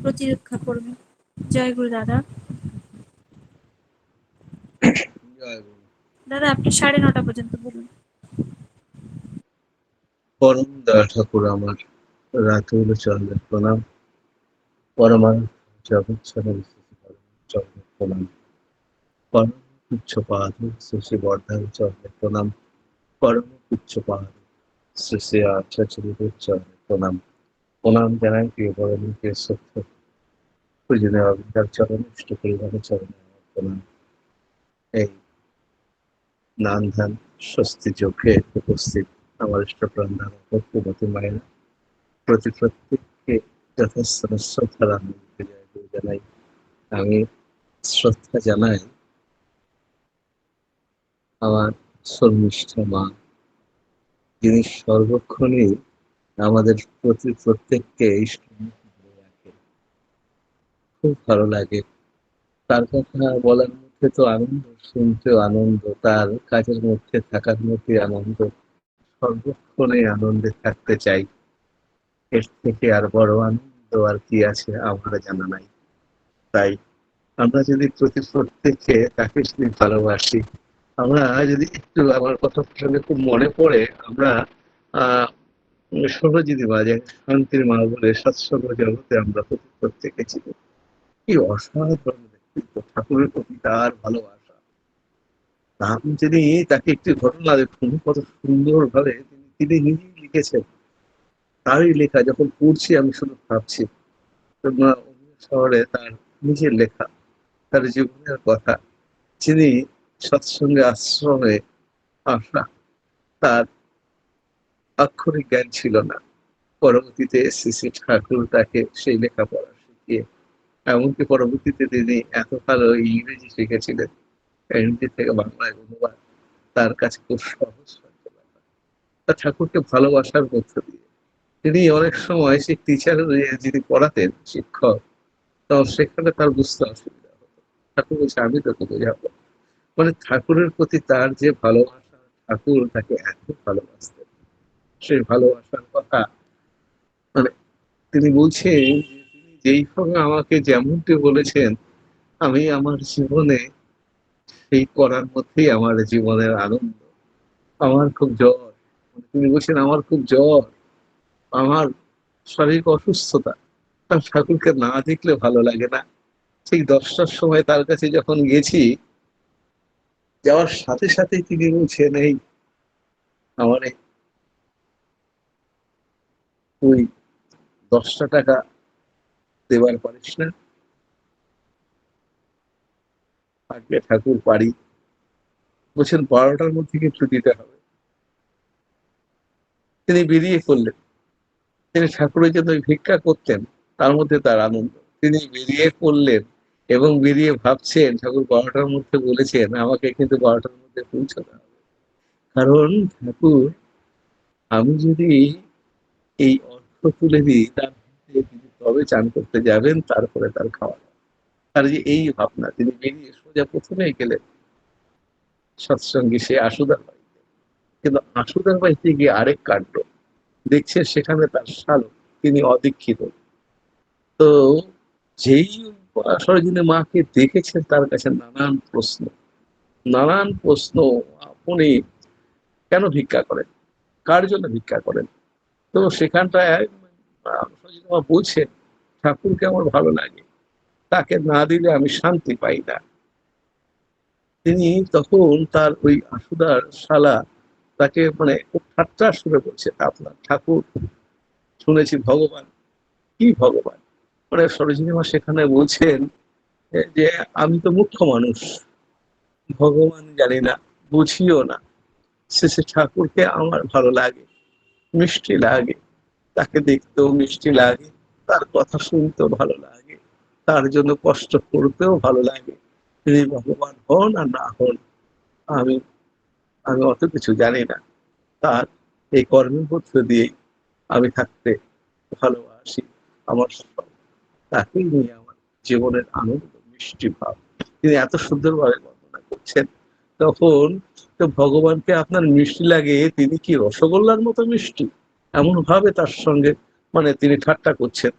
প্রতিরক্ষা করবে। জয় গুরু দাদা। দাদা আপনি 9:30 পর্যন্ত বলুন। পরম দয়া ঠাকুর আমার, রাতুল চন্দ্রের প্রণাম। পরমান জগৎ চন্দ্রের প্রণাম। পরম উচ্চপাদ শ্রী বর্ধান চন্দ্রের প্রণাম। পরম উচ্চপাদ শ্রী আচার্যদেবের চন্দ্রের প্রণাম। প্রণাম জানাই প্রিয় বরণীকে সত্য পূজনীয় অবিদ্যার চরণ, ইষ্ট পরিবারের চরণে আমার প্রণাম। এই নান ধান স্বস্তি যোগে উপস্থিত আমার ইষ্টপ্রাণ ভক্তিমতী মায়েরা, প্রত্যেককে যথাস্থানে শ্রদ্ধার আনন্দকে জয় গুরু জানাই। আমি শ্রদ্ধা জানাই আমার শর্মিষ্ঠা মা, যিনি সর্বক্ষণই আমাদের প্রত্যেককে ইষ্টমুখী করে রাখে। খুব ভালো লাগে তার কথা বলার মধ্যে, তো আনন্দ, শুনতেও আনন্দ, তার কাজের মধ্যে থাকার মধ্যে আনন্দ, সর্বক্ষণে আনন্দে থাকতে চাই। এর থেকে আর বড় আনন্দ আর কি আছে আমার জানা নাই। তাই আমরা যদি প্রত্যেককে তাকে যদি ভালোবাসি, আমরা যদি একটু, আমার কথা সঙ্গে খুব মনে পড়ে, আমরা সরোজিনী বাজে শান্তির মা বলে সৎসঙ্গ জগতে আমরা প্রত্যেকে ছিল। কি অসাধারণ ব্যক্তিত্ব, ঠাকুরের প্রতি তার ভালোবাসা। আমি যদি তাকে একটি ঘটনা দেখুন, কত সুন্দর ভাবে তিনি নিজেই লিখেছেন। তারই লেখা যখন পড়ছি আমি শুধু ভাবছি, শহরে তার নিজের লেখা, তার জীবনের কথা। যিনি সৎসঙ্গে আশ্রমে আসা, তার আক্ষরিক জ্ঞান ছিল না। পরবর্তীতে শ্রী ঠাকুর তাকে সেই লেখাপড়া শিখিয়ে, এমনকি পরবর্তীতে তিনি এত ভালো ইংরেজি শিখেছিলেন, ইংরেজি থেকে বাংলায় অনুবাদ তার কাছে খুব সহজ হয়ে ব্যাপার। তা ঠাকুরকে ভালোবাসার মধ্য দিয়ে তিনি অনেক সময় সেই টিচার যিনি পড়াতেন, শিক্ষক, তখন সেখানে তার বুঝতে অসুবিধা হতো। ঠাকুর বলছে আমি তোকে বোঝাবো। মানে ঠাকুরের প্রতি তার যে ভালোবাসা, ঠাকুর তাকে এত ভালোবাসতেন। সেই ভালোবাসার কথা মানে তিনি বলছেন, তিনি যেইভাবে আমাকে যেমনটি বলেছেন, আমি আমার জীবনে সেই করার মধ্যেই আমার জীবনের আনন্দ। আমার খুব জ্বর, তিনি বলছেন আমার খুব জ্বর, আমার শারীরিক অসুস্থতা, তার ঠাকুরকে না দেখলে ভালো লাগে না। ঠিক 10টার সময় তার কাছে যখন গেছি, যাওয়ার সাথে সাথে তিনি বলছেন, এই আমার তুই 10টা টাকা দেবার পারিস না? আজকে ঠাকুর পারি। বলছেন 12টার মধ্যে কিন্তু দিতে হবে। তিনি বেরিয়ে পড়লেন। তিনি ঠাকুরের জন্য ভিক্ষা করতেন, তার মধ্যে তার আনন্দ। তিনি বেরিয়ে পড়লেন এবং বেরিয়ে ভাবছেন ঠাকুর 12টার মধ্যে বলেছেন, আমাকে কিন্তু 12টার মধ্যে পৌঁছতে হবে। কারণ ঠাকুর, আমি যদি এই অর্থ তুলে দিই, তার তিনি তবে চান করতে যাবেন, তারপরে তার খাওয়া দাওয়া। তার যে এই ভাবনা, তিনি বেরিয়ে সোজা প্রথমেই গেলেন সৎসঙ্গী সে আশুদার বাড়িতে। কিন্তু আশুদার বাড়িতে গিয়ে আরেক কাণ্ড দেখছে, সেখানে তার শালক, তিনি অদীক্ষিত। তো যেই সরোজিনী মাকে দেখেছেন, তার কাছে নানান প্রশ্ন। আপনি কেন ভিক্ষা করেন, কার জন্য ভিক্ষা করেন? তো সেখানটায় সরোজিনী মা বলছেন, ঠাকুরকে আমার ভালো লাগে, তাকে না দিলে আমি শান্তি পাই না। তিনি তখন তার ওই আশুদার শালা তাকে মানে খুব ঠাট্টা শুনে বলছে, আপনার ঠাকুর শুনেছি ভগবান। কি ভগবান? মানে সরোজিনী মা সেখানে বলছেন যে আমি তো মুখ্য মানুষ, ভগবান জানি না, বুঝিও না। শেষে ঠাকুরকে আমার ভালো লাগে, মিষ্টি লাগে, তাকে দেখতেও মিষ্টি লাগে, তার কথা শুনতেও ভালো লাগে, তার জন্য কষ্ট করতেও ভালো লাগে। তিনি ভগবান হন আর না হন, আমি আমি অত কিছু জানি না। তার এই কর্মের মধ্য দিয়েই আমি থাকতে ভালোবাসি। আমার তাকেই নিয়ে আমার জীবনের আনন্দ, মিষ্টি ভাব। তিনি এত সুন্দরভাবে বর্ণনা করছেন। তখন তো ভগবানকে আপনার মিষ্টি লাগে, তিনি কি রসগোল্লার মতো মিষ্টি? এমন ভাবে তার সঙ্গে মানে তিনি ঠাট্টা করছেন।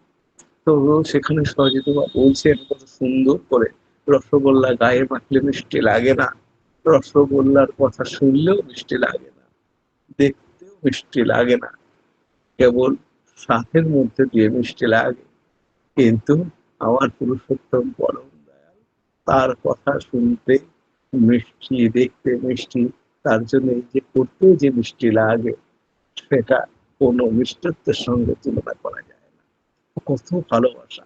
তো সেখানে সরজিৎ বলছেন কত সুন্দর করে, রসগোল্লা গায়ে মাখলে মিষ্টি লাগে না, রসগোল্লার কথা শুনলেও মিষ্টি লাগে না, দেখতেও মিষ্টি লাগে না, কেবল স্বাদের মধ্যে দিয়ে মিষ্টি লাগে। কিন্তু আমার পুরুষোত্তম পরম দয়াল, তার কথা শুনতে মিষ্টি, দেখতে মিষ্টি, তার জন্য এই যে করতে যে মিষ্টি লাগে, সেটা কোনো মিষ্টত্বের সঙ্গে তুলনা করা যায় না। কত ভালোবাসা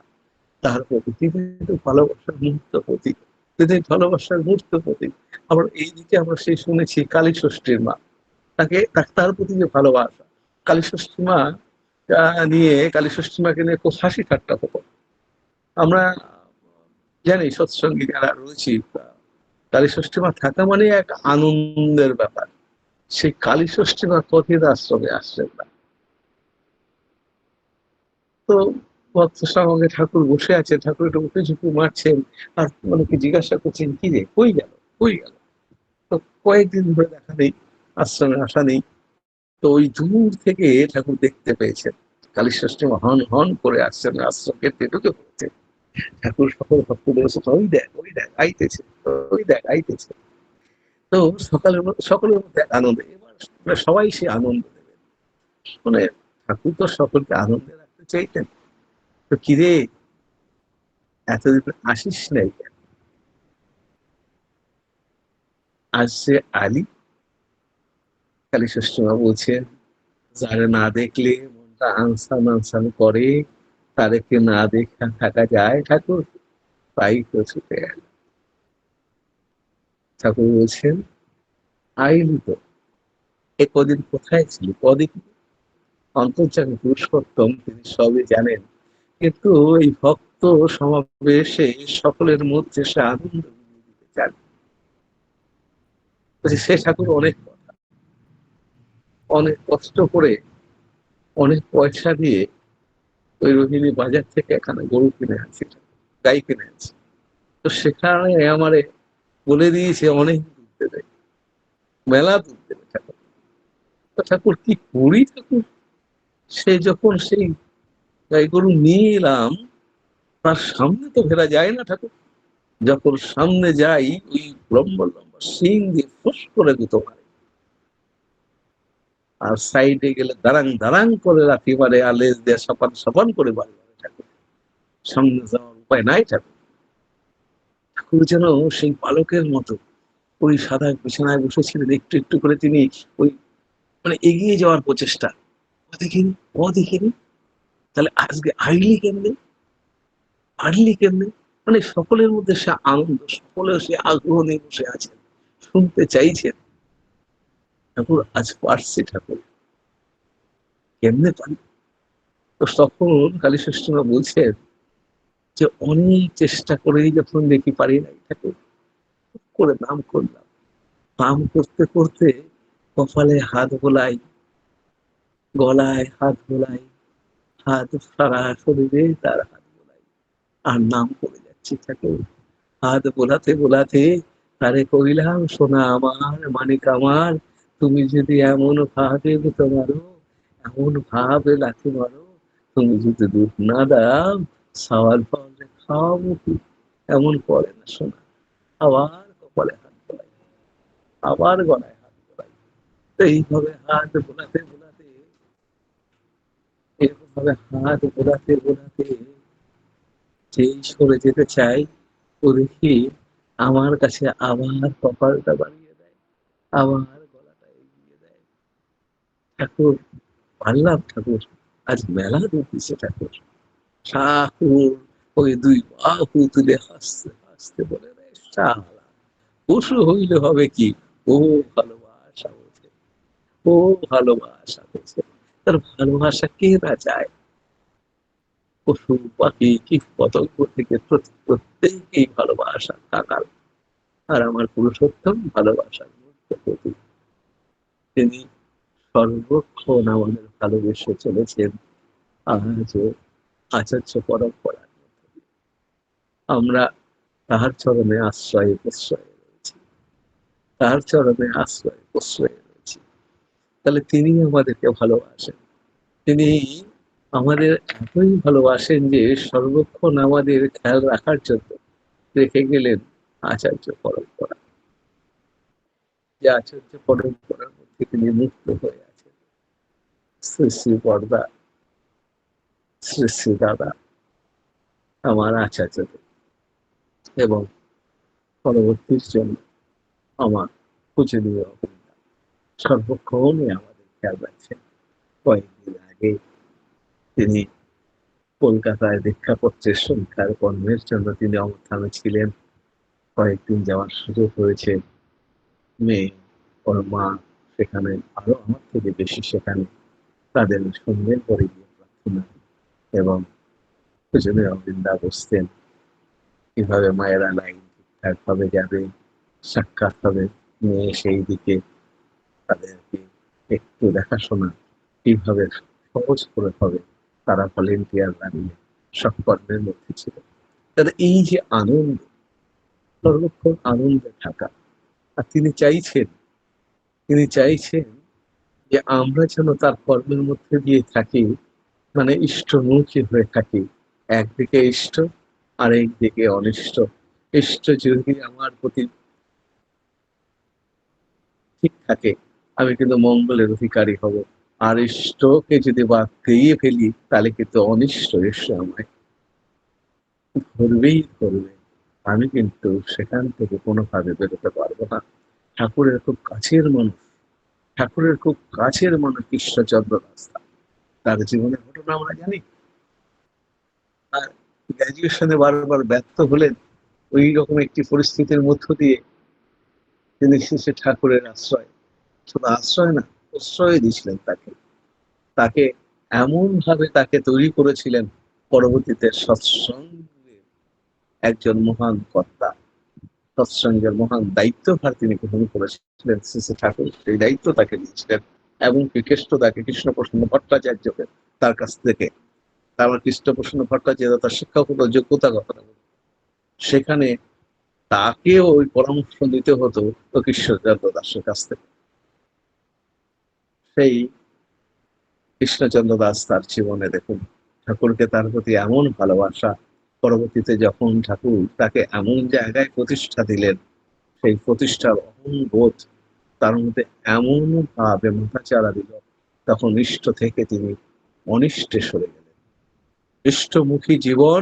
তার প্রতি, তিনি কিন্তু ভালোবাসার মূর্ত প্রতীক, তিনি ভালোবাসার মূর্ত প্রতীক। আবার এইদিকে আমরা সেই শুনেছি কালী ষষ্ঠীর মা, তার প্রতি যে ভালোবাসা, কালী ষষ্ঠী মা নিয়ে, কালী ষষ্ঠী মাকে নিয়ে খুব হাসি ঠাট্টা হতো। আমরা জানি সৎসঙ্গী যারা রয়েছি, কালী ষষ্ঠী মা থাকা মানে এক আনন্দের ব্যাপার। সেই কালী ষষ্ঠী মা কঠিন আশ্রমে আসছেন না, তো ভক্ত সঙ্গে ঠাকুর বসে আছে, ঠাকুর একটু উঠে ঝুঁকু মারছেন, আর অনেকে জিজ্ঞাসা করছেন কি রে, কই গেল কই গেল। তো কয়েকদিন ধরে দেখা নেই, আশ্রমে আসা নেই। তো ওই দূর থেকে ঠাকুর দেখতে পেয়েছেন কালী ষষ্ঠী মা হন হন করে আসছেন, আশ্রমকে ঢুকে পড়েছে। ঠাকুর সকল ভক্তদের ওই দেখ ওই দেখ আইতেছে, ওই দেখ আইতেছে। তো সকলের মধ্যে আনন্দ, এবার সবাই সে আনন্দ দেবে, মানে ঠাকুর তো সকলকে আনন্দে রাখতে চাইতেন। তো কিরে, এতদিন আসিস নাই কেন, আজ সে আলি। কালী ষষ্ঠী মা বলছেন, যারে না দেখলে মনটা আনসান আনসান করে, তাদেরকে না দেখা থাকা যায় ঠাকুর, তাই তো ছুটে গেল। ঠাকুর বলছেন, আইলি তো, এ কদিন কোথায় ছিল, কদিন অন্তর্যামী পুরুষোত্তম তিনি সবই জানেন, কিন্তু এই ভক্ত সমাবেশে সকলের মধ্যে সে আনন্দ দিতে চান। সে ঠাকুর অনেক কথা, অনেক কষ্ট করে, অনেক পয়সা দিয়ে ওই রোহিণী বাজার থেকে এখানে গরু কিনে আনছি, গাই কিনে আনছি। তো সেখানে আমারে বলে দিয়েছে অনেক দুধ দেবে, মেলা দুধ দেবে ঠাকুর। তো ঠাকুর কি করি ঠাকুর, সে যখন সেই গাই গরু নিয়ে এলাম, তার সামনে তো ফেরা যায় না ঠাকুর, যখন সামনে যাই ওই লম্বা লম্বা শিং দিয়ে ফুস করে দুটো মারে, আর সাইডে গেলে দাঁড়াং দাঁড়াং করে লাথি মারে, আর লেজ দিয়ে সপান সপান করে বাড়ি মারে ঠাকুর। সামনে যাওয়ার উপায় নাই ঠাকুর। ঠাকুর যেন সেই বালকের মতো ওই সাদা বিছানায় বসেছিলেন, একটু একটু করে তিনি ওই মানে এগিয়ে যাওয়ার প্রচেষ্টা, ও দেখিনি ও দেখিনি, তাহলে আজকে আইলি কেমনে, পারলি কেমনে, মানে সকলের মধ্যে সে আনন্দ, সকলে সে আগ্রহ নিয়ে বসে আছেন, শুনতে চাইছেন। ঠাকুর আজ পারছি ঠাকুর, কেমনে পারি। তো তখন কালী ষষ্ঠী মা বলছেন যে অনেক চেষ্টা করেই যখন দেখি পারি নাই ঠাকুর, করে নাম করলাম, নাম করতে করতে কপালে হাত বোলাই, গলায় হাত বোলাই, হাত সারা শরীরে তার হাত বোলাই, আর নাম করে যাচ্ছি ঠাকুর। হাত বোলাতে বোলাতে তারে কইলাম, সোনা আমার, মানিক আমার, তুমি যদি এমন ভাবে দুটো মারো, এমন ভাবে লাথি মারো, তুমি যদি দুধ না দাও, সওয়াল পাওয়ালে খাওয়াবো কি। এমন করে না সোনা, আবার কপালে হাত বোলাই, আবার গলায় হাত বোলাই। তো এইভাবে হাত বোলাতে বোলাতে, এরকম ভাবে হাত বোলাতে বোলাতে যেই সরে যেতে চাই, ও দেখি আমার কাছে আবার কপালটা বাড়িয়ে দেয়, আবার গলাটা এগিয়ে দেয়। ঠাকুর পারলাম ঠাকুর, আজ মেলা দুধ দিছে ঠাকুর। ঠাকুর ওই দুই বাহু তুলে হাসতে হাসতে বলে দেয়, শালা পশু হইলে হবে কি, ও ভালোবাসা বোঝে, ও ভালোবাসা বোঝে, তার ভালোবাসা কে না চায়। পশু পাখি কীট পতঙ্গ থেকে প্রত্যেকেই ভালোবাসা কাঙাল, আর আমার পুরুষোত্তম ভালোবাসার মূর্ত প্রতীক। তিনি সর্বক্ষণ আমাদের ভালোবেসে চলেছেন, আজও আচার্য পরম্পরার মধ্যে দিয়ে। আমরা তাহার চরণে আশ্রয়ে প্রশ্রয়ে রয়েছি, তাহার চরণে আশ্রয়ে প্রশ্রয়ে রয়েছি। তাহলে তিনি আমাদেরকে ভালোবাসেন, তিনি আমাদের এতই ভালোবাসেন যে সর্বক্ষণ আমাদের খেয়াল রাখার জন্য রেখে গেলেন আচার্য পরম্পরা। যে আচার্য পরম্পরার মধ্যে তিনি মুক্ত হয়ে আছেন। শ্রী শ্রী বরদা, শ্রী শ্রী দাদা, আমার আচার্য এবং পরবর্তীর জন্য আমার পূজনীয় সর্বক্ষণই আমাদের খেয়াল রাখছেন। কয়েকদিন আগে তিনি কলকাতায় দীক্ষাপত্রের সংখ্যার কর্মের জন্য তিনি অবস্থানে ছিলেন। কয়েকদিন যাওয়ার সুযোগ হয়েছে। মেয়ে ওর মা সেখানে, আরো আমার থেকে বেশি সেখানে তাদের সন্ধ্যের পরে গিয়ে প্রার্থনা এবং পূজনীয় বৃন্দা বসতেন কিভাবে মায়েরা লাইন ঠিকঠাক ভাবে যাবে, সাক্ষাৎ হবে, মেয়ে সেই দিকে তাদেরকে একটু দেখাশোনা কিভাবে সহজ করে হবে, তারা ভলেন্টিয়ার দাঁড়িয়ে সব কর্মের মধ্যে ছিল। তাদের এই যে আনন্দ, সর্বক্ষণ আনন্দে থাকা। আর তিনি চাইছেন যে আমরা যেন তার কর্মের মধ্যে দিয়ে থাকি, মানে ইষ্টমুখী হয়ে থাকি। একদিকে ইষ্ট আর একদিকে অনিষ্ট। ইষ্ট যদি আমার প্রতি ঠিক থাকে আমি কিন্তু মঙ্গলের অধিকারী হব, আর ইষ্টকে যদি বাদ দিয়ে ফেলি তাহলে কিন্তু অনিষ্ট এসে আমায় ধরবে। আমি কিন্তু সেখান থেকে কোনোভাবে বেরোতে পারবো না। ঠাকুরের খুব কাছের মানুষ কৃষ্ণচন্দ্র দাস। তার জীবনের ঘটনা আমরা জানি। আর গ্র্যাজুয়েশনে বারবার ব্যর্থ হলেন। ওই রকম একটি পরিস্থিতির মধ্য দিয়ে তিনি শেষে ঠাকুরের আশ্রয়, শুধু আশ্রয় না, প্রশ্রয় দিয়েছিলেন তাকে এমন ভাবে তাকে তৈরি করেছিলেন। পরবর্তীতে সৎসঙ্গের একজন মহান কর্তা, সৎসঙ্গের মহান দায়িত্বভার তিনি গ্রহণ করেছিলেন। শ্রী ঠাকুর সেই দায়িত্ব তাকে দিয়েছিলেন এবং কৃষ্ণপ্রসন্ন ভট্টাচার্যকে তার কাছ থেকে, তারপর কৃষ্ণপ্রসন্ন ভট্টাচার্য তার শিক্ষাগত যোগ্যতা কথা সেখানে তাকেও ওই পরামর্শ দিতে হতো তো কৃষ্ণচন্দ্র দাসের কাছ থেকে। সেই কৃষ্ণচন্দ্র দাস তার জীবনে দেখুন ঠাকুরকে তার প্রতি এমন ভালোবাসা, পরবর্তীতে যখন ঠাকুর তাকে এমন জায়গায় প্রতিষ্ঠা দিলেন, সেই প্রতিষ্ঠার অহংবোধ তার মধ্যে এমন ভাবে মাথাচাড়া দিল, তখন ইষ্ট থেকে তিনি অনিষ্টে সরে গেলেন। ইষ্টমুখী জীবন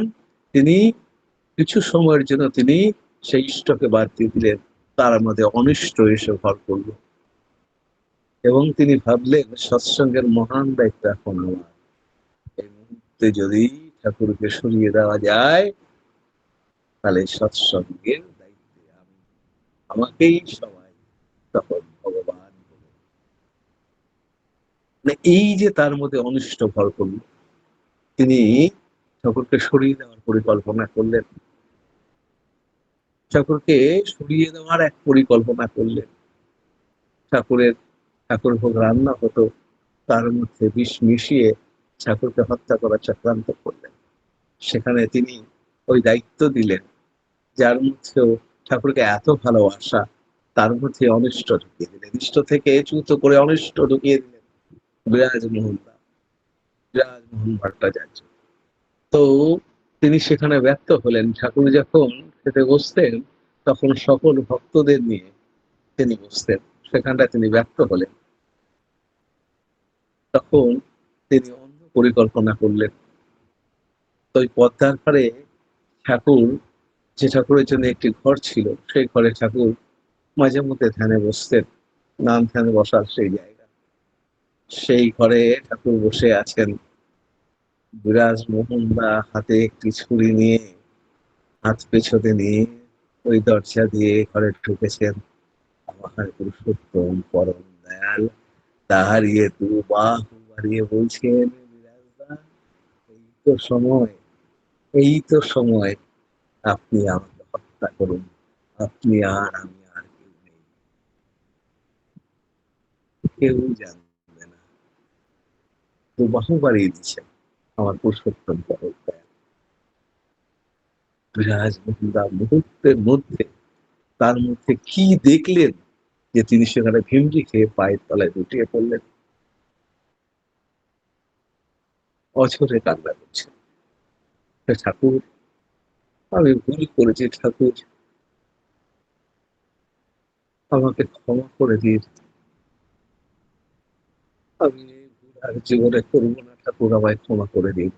তিনি কিছু সময়ের জন্য তিনি সেই ইষ্টকে বাদ দিয়ে দিলেন, তার মধ্যে অনিষ্ট এসে ভর করল এবং তিনি ভাবলেন সৎসঙ্গের মহান দায়িত্ব এখন আমার। এই মুহূর্তে যদি ঠাকুরকে সরিয়ে দেওয়া যায় তাহলে সৎসঙ্গের দায়িত্বে আমাকেই সবাই তখন ভগবান বলে। মানে এই যে তার মধ্যে অনিষ্ট ভর করল, তিনি ঠাকুরকে সরিয়ে দেওয়ার পরিকল্পনা করলেন। ঠাকুরকে সরিয়ে দেওয়ার এক পরিকল্পনা করলেন। ঠাকুর ভোগ রান্না হতো, তার মধ্যে বিষ মিশিয়ে ঠাকুরকে হত্যা করার চক্রান্ত করলেন। সেখানে তিনি ওই দায়িত্ব দিলেন, যার মধ্যেও ঠাকুরকে এত ভালোবাসা, তার মধ্যে অনিষ্ট ঢুকিয়ে দিলেন, ইষ্ট থেকে চ্যুত করে অনিষ্ট ঢুকিয়ে দিলেন বিরাজমোহন ভট্টাচার্য। তো তিনি সেখানে ব্যর্থ হলেন। ঠাকুর যখন খেতে বসতেন তখন সকল ভক্তদের নিয়ে তিনি বসতেন, সেখানটা তিনি ব্যর্থ হলেন। তখন তিনি অন্য পরিকল্পনা করলেন। তো ওই পদ্মার পাড়ে ঠাকুর, যে ঠাকুরের জন্য একটি ঘর ছিল, সেই ঘরে ঠাকুর মাঝে মধ্যে ধ্যানে বসতেন, নাম ধ্যানে বসার সেই জায়গা। সেই ঘরে ঠাকুর বসে আছেন, বিরাজমোহন দা হাতে একটি ছুরি নিয়ে, হাত পেছনে নিয়ে ওই দরজা দিয়ে ঘরে ঢুকেছেন। আমার পুরুষোত্তম পরম দয়াল দাঁড়িয়ে দু বাহু বাড়িয়ে বলছেন, বিরাজদা এই তো সময় আপনি আমাকে হত্যা করুন, আপনি আর আমি আর কেউ নেই, কেউ জানবে না। দু বাহু বাড়িয়ে দিচ্ছেন আমার পুরুষোত্তম পরম দয়াল। বিরাজমোহন দা মুহূর্তের মধ্যে তার মধ্যে কি দেখলেন যে তিনি সেখানে ভিমড়ি খেয়ে পায়ের তলায় লুটিয়ে পড়লেন। অঝরে কান্না করছেন। ঠাকুর, আমি ভুল করেছি ঠাকুর, আমাকে ক্ষমা করে দিন, আমি এই ভুল আর জীবনে করবো না ঠাকুর, আমায় ক্ষমা করে দিন।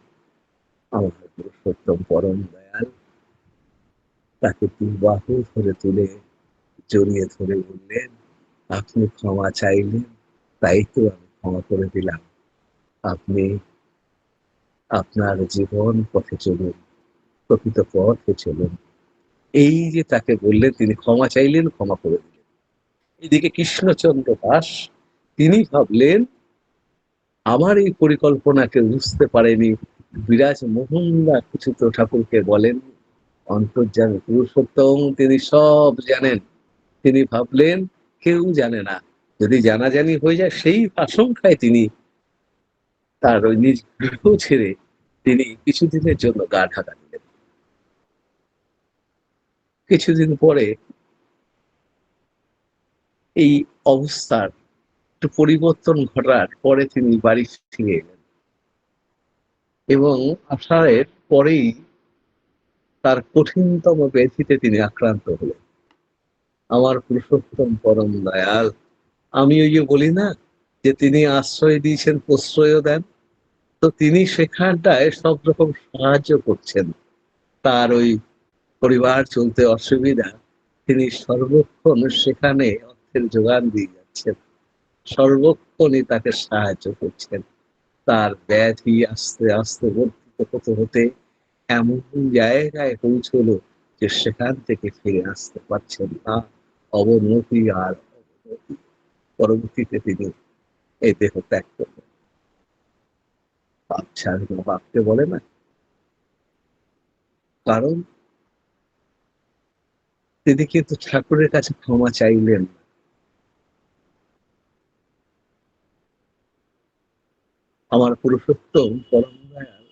আমার পুরুষোত্তম পরম দয়াল তাকে বাহু ধরে তুলে জড়িয়ে ধরে বললেন, আপনি ক্ষমা চাইলেন, তাই তো আমি ক্ষমা করে দিলাম। আপনি আপনার জীবন পথে চলুন, প্রকৃত পথে চলুন। এই যে তাকে বললেন, তিনি ক্ষমা চাইলেন, ক্ষমা করে দিলেন। এদিকে কৃষ্ণচন্দ্র দাস তিনি ভাবলেন, আমার এই পরিকল্পনা কেউ বুঝতে পারেনি। বিরাজ মোহনদা কিছু তো ঠাকুরকে বলেন, অন্তর্যামী পুরুষোত্তম তিনি সব জানেন। তিনি ভাবলেন কেউ জানে না, যদি জানাজানি হয়ে যায় সেই আশঙ্কায় তিনি তার ওই নিজ গৃহ ছেড়ে তিনি কিছুদিনের জন্য গা ঢাকা দিলেন। কিছুদিন পরে এই অবস্থার একটু পরিবর্তন ঘটার পরে তিনি বাড়ি ফিরে এলেন এবং আসারের পরেই তার কঠিনতম ব্যাধিতে তিনি আক্রান্ত হলেন। আমার পুরুষোত্তম পরম দয়াল, আমি ওই যে বলি না যে তিনি আশ্রয় দিয়েছেন, প্রশ্রয়ও দেন, তো তিনি সেখানটায় সব রকম সাহায্য করছেন। তার ওই পরিবার চলতে অসুবিধা, তিনি সর্বক্ষণ সেখানে অর্থের যোগান দিয়ে যাচ্ছেন, সর্বক্ষণই তাকে সাহায্য করছেন। তার ব্যাধি আস্তে আস্তে বর্ধিত হতে হতে এমন জায়গায় পৌঁছলো যে সেখান থেকে ফিরে আসতে পারছেন না। অবনতি আর অবনতি। পরবর্তীতে তিনি এই দেহ ত্যাগ করলেন। পাপ ছাড়িয়ে বাপকে বলে না, কারণ তিনি কিন্তু ঠাকুরের কাছে ক্ষমা চাইলেন। আমার পুরুষোত্তম পরম দয়াল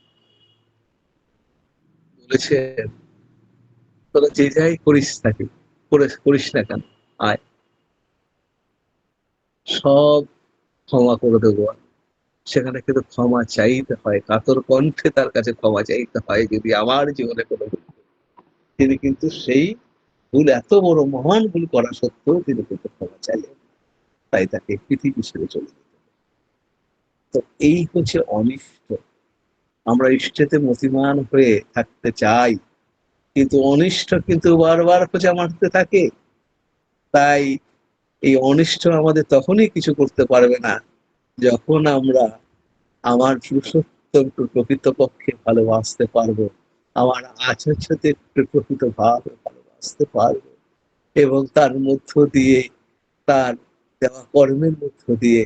বলেছেন, তোরা যে যাই করিস থাকি করিস না কেন, আয়, সব ক্ষমা করে দেবো। সেখানে কিন্তু ক্ষমা চাইতে হয়, কাতর কণ্ঠে তার কাছে ক্ষমা চাইতে হয় যদি আমার জীবনে কোনো ভুল। তিনি কিন্তু সেই ভুল, এত বড় মহান ভুল করা সত্ত্বেও তিনি কিন্তু ক্ষমা চাইলেন, তাই তাকে পৃথিবী ছেড়ে চলে যেতে। তো এই হচ্ছে অনিষ্ট। আমরা ইষ্টেতে মতিমান হয়ে থাকতে চাই, কিন্তু অনিষ্ট কিন্তু বারবার খোঁজা মারতে থাকে। তাই এই অনিষ্ট আমাদের তখনই কিছু করতে পারবে না যখন আমরা আমার পুরুষোত্তমকে প্রকৃতপক্ষে ভালোবাসতে পারবো, আমার আচার্যদের প্রকৃত ভাবে ভালোবাসতে পারবো এবং তার মধ্য দিয়ে, তার দেওয়া কর্মের মধ্য দিয়ে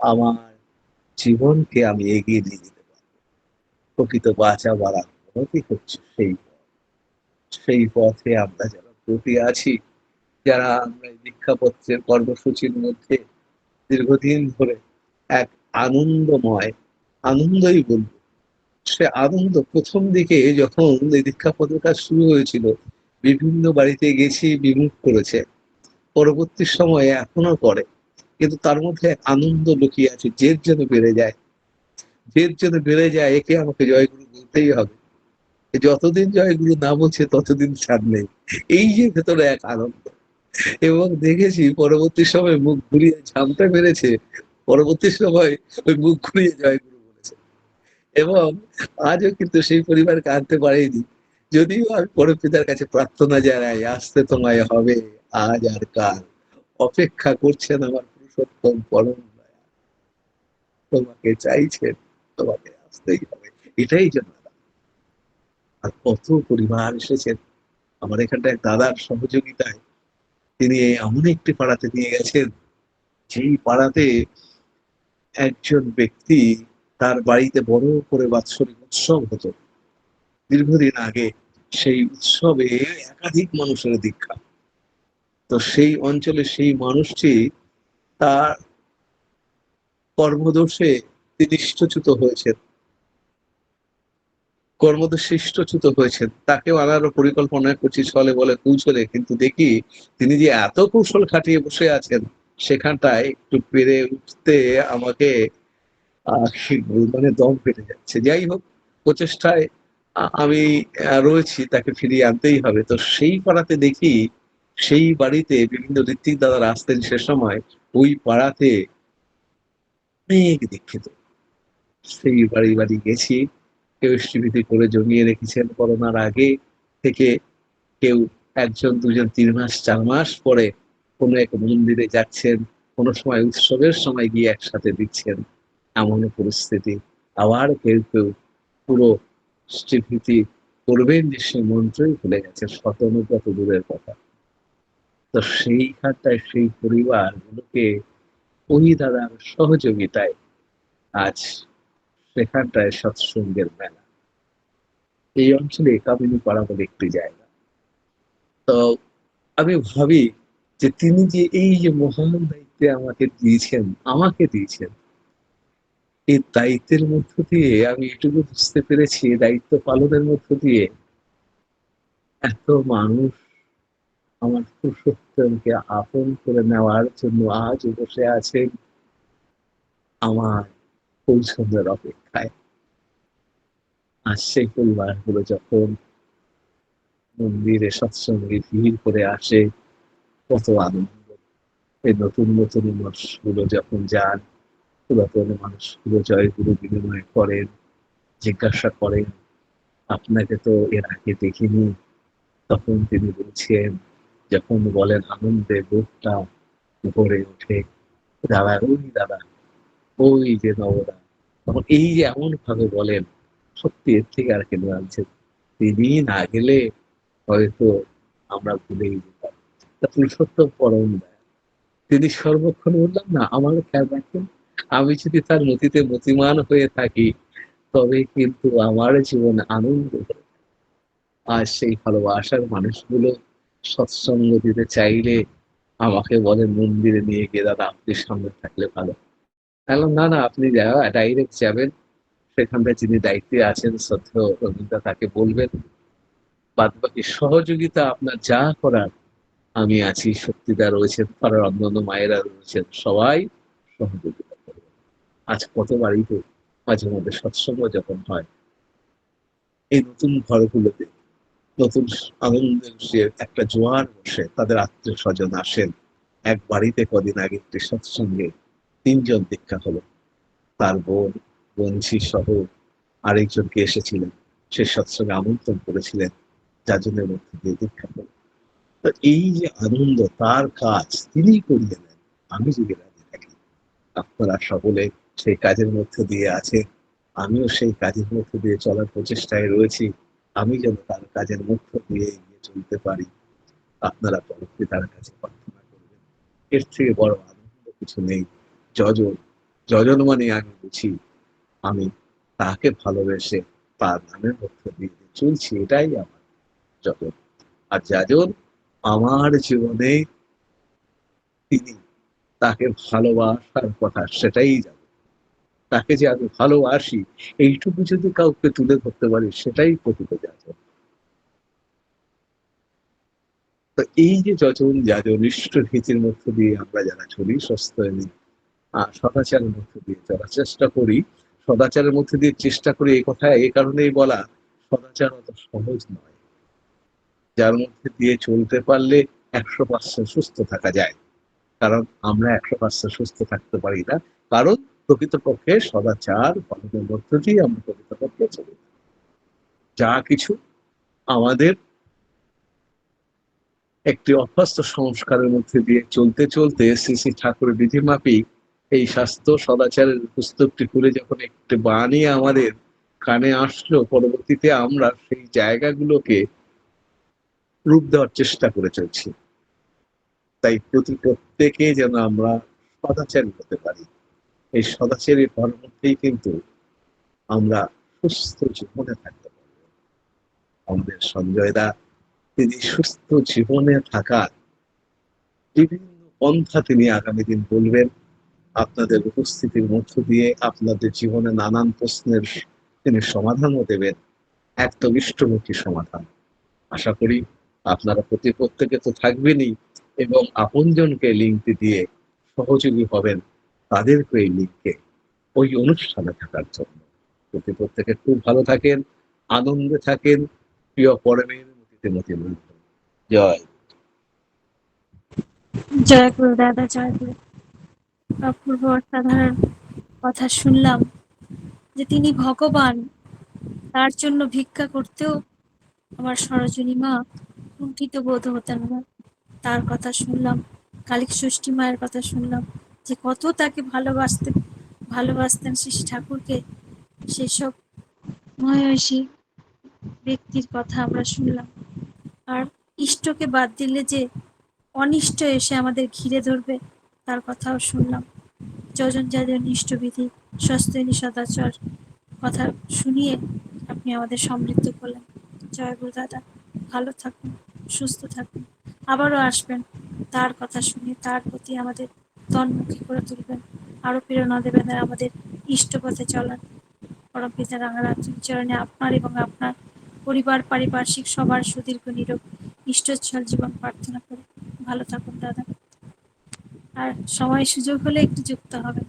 আমার জীবনকে আমি এগিয়ে নিয়ে যেতে পারবো। প্রকৃত বাঁচা বাড়ার পথই হচ্ছে সেই পথে আমরা যারা ব্রতী আছি, যারা আমরা এই দীক্ষাপত্রের কর্মসূচির মধ্যে দীর্ঘদিন ধরে এক আনন্দময়, আনন্দই বলব, সে আনন্দ প্রথম দিকে যখন এই দীক্ষাপত্রটা শুরু হয়েছিল, বিভিন্ন বাড়িতে গেছি, বিমুখ করেছে, পরবর্তী সময়ে এখনো করে, কিন্তু তার মধ্যে এক আনন্দ লুকিয়ে আছে, জেদ যেন বেড়ে যায়, জেদ যেন বেড়ে যায়, একে আমাকে জয়গুরু বলতেই হবে, যতদিন জয়গুরু না বলছে ততদিন ছাড় নেই। এই যে ভেতরে এক আনন্দ, এবং দেখেছি পরবর্তী সময় মুখ ঘুরিয়ে ঝামটা মেরেছে, পরবর্তী সময় ওই মুখ ঘুরিয়ে জয়গুরু বলেছে, এবং আজও কিন্তু সেই পরিবারকে আনতে পারেনি। যদিও আমি পরমপিতার কাছে প্রার্থনা জানাই, আসতে তোমায় হবে আজ আর কাল, অপেক্ষা করছেন আমার পুরুষোত্তম পরম দয়াল, তোমাকে চাইছেন, তোমাকে আসতেই হবে, এটাই জন্য। আর কত পরিবার এসেছেন আমার এখানটা, এক দাদার সহযোগিতায় তিনি এমন একটি পাড়াতে নিয়ে গেছেন, যেই পাড়াতে একজন ব্যক্তি, তার বাড়িতে বড় করে বাৎসরিক উৎসব হতো দীর্ঘদিন আগে, সেই উৎসবে একাধিক মানুষের দীক্ষা। তো সেই অঞ্চলে সেই মানুষটি তার কর্মদোষে তিনি ইষ্টচ্যুত হয়েছেন, কর্মদোষে ইষ্টচ্যুত হয়েছেন, তাকেও আনারও পরিকল্পনা করছি ছলে বলে কৌশলে, কিন্তু দেখি তিনি যে এত কৌশল খাটিয়ে বসে আছেন, সেখানটায় একটু পেরে উঠতে আমাকে মানে দম পেটে যাচ্ছে। যাই হোক, প্রচেষ্টায় আমি রয়েছি, তাকে ফিরিয়ে আনতেই হবে। তো সেই পাড়াতে দেখি, সেই বাড়িতে বিভিন্ন ঋত্বিক দাদারা আসতেন সে সময়। ওই পাড়াতে অনেক দীক্ষিত। সেই বাড়ি বাড়ি গেছি। কেউ স্মৃতি করে জমিয়ে রেখেছেন করোনার আগে থেকে, কেউ ১ জন ২ জন ৩ মাস ৪ মাস পরে কোনো এক মন্দিরে যাচ্ছেন, কোনো সময় উৎসবের সময় গিয়ে একসাথে দিচ্ছেন, এমনও পরিস্থিতি। আবার কেউ কেউ পুরো স্মৃতি করবেন যে সে মন্ত্রই ভুলে গেছে, শতানুগত দূরের কথা। তো সেইখানটায় সেই পরিবারগুলোকে ওই দাদার সহযোগিতায় আজ সেখানটায় সৎসঙ্গের মেলা। এই অঞ্চলে কামিনী পাড়া বলে একটি জায়গা। তো আমি ভাবি যে তিনি যে এই যে মহান দায়িত্বে আমাকে দিয়েছেন, এই দায়িত্বের মধ্য দিয়ে আমি এটুকু বুঝতে পেরেছি, দায়িত্ব পালনের মধ্য দিয়ে এত মানুষ আমার পুরুষোত্তমকে আপন করে নেওয়ার জন্য আজ বসে আছেন আমার পৌঁছন্দের অপেক্ষায়। আর সেই পরিবারগুলো যখন মন্দিরে সৎসঙ্গে ভিড় করে আসে, কত আনন্দ। এই নতুন নতুন মানুষগুলো যখন যান, পুরাতন মানুষগুলো জয়গুরু বিনিময় করেন, জিজ্ঞাসা করেন, আপনাকে তো এর আগে দেখিনি। তখন তিনি বলছেন, যখন বলেন আনন্দে বুকটা ভরে ওঠে, দাদা ওই দাদা, ওই যে নবদা। তখন এই যে এমন ভাবে বলেন, সত্যি এর থেকে আর কেন আনছে, তিনি না গেলে হয়তো আমরা ভুলেই যেতাম। তা পুরুষোত্তম পরম দয়াল, তিনি সর্বক্ষণ বললাম না আমার খেয়াল রাখেন। আমি যদি তার মতিতে মতিমান হয়ে থাকি, তবে কিন্তু আমার জীবনে আনন্দ। আর সেই ভালোবাসার মানুষগুলো সৎসঙ্গ দিতে চাইলে আমাকে বলেন মন্দিরে নিয়ে গিয়ে দাদা আপনি সামনে থাকলে ভালো। বললাম না না, আপনি ডাইরেক্ট যাবেন, সেখানটায় যিনি দায়িত্বে আছেন শ্রদ্ধেয় রবীন্দ্র তাকে বলবেন, বাদ বাকি সহযোগিতা আপনার যা করার আমি আছি, শক্তিদা রয়েছেন, পাড়ার অন্যান্য মায়েরা রয়েছেন, সবাই সহযোগিতা করবেন। আজ কত বাড়িতে মাঝে মধ্যে সৎসঙ্গ যখন হয়, এই নতুন ঘরগুলোতে নতুন আনন্দের সে একটা জোয়ার বসে, তাদের আত্মীয় স্বজন আসেন। এক বাড়িতে কদিন আগে একটি সৎসঙ্গে ৩ জন দীক্ষা হলো। তার বোন, বোনঝি সহ আরেকজনকে এসেছিলেন, সে সৎসঙ্গে আমন্ত্রণ করেছিলেন, ৪ জনের মধ্যে দিয়ে দীক্ষা হলো। তো এই যে আনন্দ, তার কাজ তিনি করিয়ে নেন, আমি যদি রাজি থাকি। আপনারা সকলে সেই কাজের মধ্যে দিয়ে আছেন, আমিও সেই কাজের মধ্যে দিয়ে চলার প্রচেষ্টায় রয়েছি। আমি যেন তার কাজের মধ্য দিয়ে এগিয়ে চলতে পারি। আপনারা পরবর্তী তার কাছে প্রার্থনা করবেন। এর থেকে বড় আনন্দ কিছু নেই। যজন, যজন মানে আমি বুঝি আমি তাকে ভালোবেসে তার নামের মধ্য দিয়ে চলছি, এটাই আমার যজন। আর যাজন আমার জীবনে তিনি, তাকে ভালোবাসার কথা সেটাই যাবে। তাকে যে আমি ভালোবাসি এইটুকু যদি কাউকে তুলে ধরতে পারি, সেটাই প্রকৃত যাজন। তো এই যে যজন যাজন ইষ্ট ভীতির মধ্য দিয়ে আমরা যারা চলি, সদাচারের মধ্যে দিয়ে চলার চেষ্টা করি। সদাচারের মধ্যে দিয়ে চেষ্টা করি, এই কথা এই কারণেই বলা, সদাচার অত সহজ নয়। যার মধ্যে দিয়ে চলতে পারলে ১০০% সুস্থ থাকা যায়। কারণ আমরা ১০০% সুস্থ থাকতে পারি না। কারণ প্রকৃতপক্ষে সদাচার পালনের মধ্য দিয়ে আমরা প্রকৃতপক্ষে চলি। যা কিছু আমাদের একটি অভ্যস্ত সংস্কারের মধ্যে দিয়ে চলতে চলতে শ্রী শ্রী ঠাকুরের বিধিমাফিক এই স্বাস্থ্য সদাচারের পুস্তকটি খুলে যখন একটি বাণী আমাদের কানে আসলো, পরবর্তীতে আমরা সেই জায়গাগুলোকে রূপ দেওয়ার চেষ্টা করে চলছি। তাই প্রত্যেকে যেন আমরা সদাচারী হতে পারি। এই সদাচারীর ঘর মধ্যেই কিন্তু আমরা সুস্থ জীবনে থাকতে পারবো। আমাদের সঞ্জয় দা, তিনি সুস্থ জীবনে থাকার বিভিন্ন পন্থা তিনি আগামী দিন বলবেন। আপনাদের উপস্থিতির মধ্য দিয়ে আপনাদের জীবনে নানান প্রশ্নের তিনি সমাধানও দেবেন, একদম ইষ্টমুখী সমাধান। আশা করি আপনারা প্রত্যেকে তো থাকবেনই, এবং আপনজনকে লিঙ্কটি দিয়ে সহযোগী হবেন, তাদেরকে এই লিঙ্কে ওই অনুষ্ঠানে থাকার জন্য। প্রত্যেকে খুব ভালো থাকেন, আনন্দে থাকেন, প্রিয় পরমের মতিতে মতি মুগ্ধ। জয়। জয় গুরু দাদা, জয় গুরু। অপূর্ব অসাধারণ কথা শুনলাম যে তিনি ভগবান, তার জন্য ভিক্ষা করতেও আমার সরোজিনী মা কুণ্ঠিত বোধ হতেন না। তার কথা শুনলাম, কালিক ষষ্ঠী মায়ের কথা শুনলাম যে কত তাকে ভালোবাসতেন শ্রী ঠাকুরকে। সেসব মহায়সী ব্যক্তির কথা আমরা শুনলাম। আর ইষ্টকে বাদ দিলে যে অনিষ্ট এসে আমাদের ঘিরে ধরবে তার কথাও শুনলাম। যজন যাজন ইষ্টবিধি স্বস্তিনী সদাচর কথা শুনিয়ে আপনি আমাদের সমৃদ্ধ করলেন। জয় গুরু দাদা, ভালো থাকুন, সুস্থ থাকুন, আবারও আসবেন, তার কথা শুনে তার প্রতি আমাদের তন্মুখী করে তুলবেন, আরো প্রেরণা দেবেন আমাদের ইষ্ট পথে চলার। পরম পিতা রাঙারাজ্য চরণে আপনার এবং আপনার পরিবার পারিপার্শ্বিক সবার সুদীর্ঘ নিরোগ ইষ্টচ্ছল জীবন প্রার্থনা করে ভালো থাকুন দাদা। আর সময় সুযোগ হলে একটু যুক্ত হবেন।